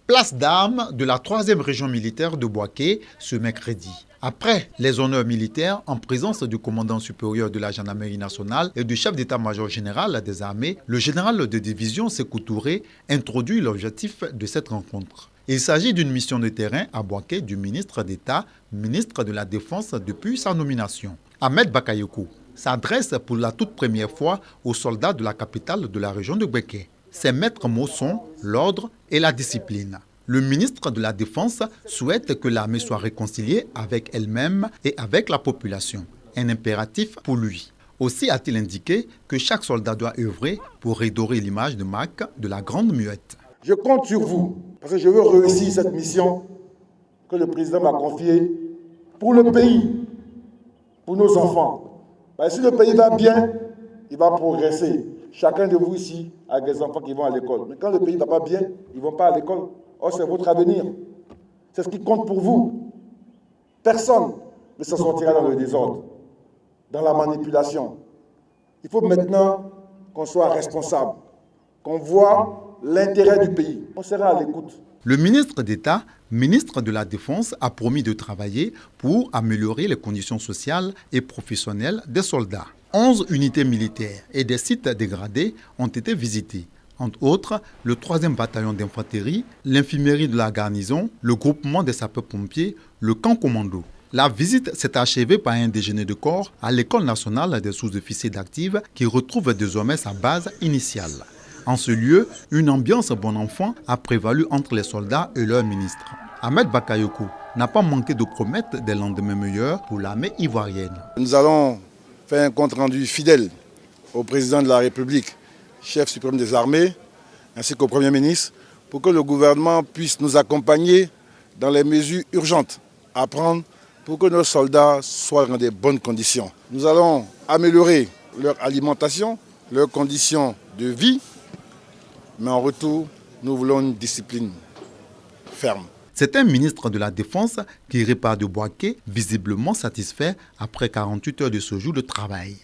Place d'armes de la 3e région militaire de Bouaké ce mercredi. Après les honneurs militaires en présence du commandant supérieur de la gendarmerie nationale et du chef d'état-major général des armées, le général de division Sékou Touré introduit l'objectif de cette rencontre. Il s'agit d'une mission de terrain à Bouaké du ministre d'État, ministre de la Défense depuis sa nomination. Ahmed Bakayoko s'adresse pour la toute première fois aux soldats de la capitale de la région de Bouaké. Ses maîtres mots sont l'ordre et la discipline. Le ministre de la Défense souhaite que l'armée soit réconciliée avec elle-même et avec la population. Un impératif pour lui. Aussi a-t-il indiqué que chaque soldat doit œuvrer pour redorer l'image de marque de la Grande Muette. Je compte sur vous, parce que je veux réussir cette mission que le président m'a confiée pour le pays, pour nos enfants. Si le pays va bien, il va progresser. Chacun de vous ici a des enfants qui vont à l'école. Mais quand le pays ne va pas bien, ils ne vont pas à l'école. Or, c'est votre avenir. C'est ce qui compte pour vous. Personne ne s'en sortira dans le désordre, dans la manipulation. Il faut maintenant qu'on soit responsable, qu'on voit l'intérêt du pays. On sera à l'écoute. Le ministre d'État, ministre de la Défense, a promis de travailler pour améliorer les conditions sociales et professionnelles des soldats. 11 unités militaires et des sites dégradés ont été visités. Entre autres, le 3e bataillon d'infanterie, l'infirmerie de la garnison, le groupement des sapeurs-pompiers, le camp commando. La visite s'est achevée par un déjeuner de corps à l'École nationale des sous-officiers d'active qui retrouve désormais sa base initiale. En ce lieu, une ambiance bon enfant a prévalu entre les soldats et leur ministre. Ahmed Bakayoko n'a pas manqué de promettre des lendemains meilleurs pour l'armée ivoirienne. Nous allons faire un compte-rendu fidèle au président de la République, chef suprême des armées, ainsi qu'au Premier ministre, pour que le gouvernement puisse nous accompagner dans les mesures urgentes à prendre pour que nos soldats soient dans de bonnes conditions. Nous allons améliorer leur alimentation, leurs conditions de vie, mais en retour, nous voulons une discipline ferme. C'est un ministre de la Défense qui repart de Bouaké, visiblement satisfait après 48 heures de séjour de travail.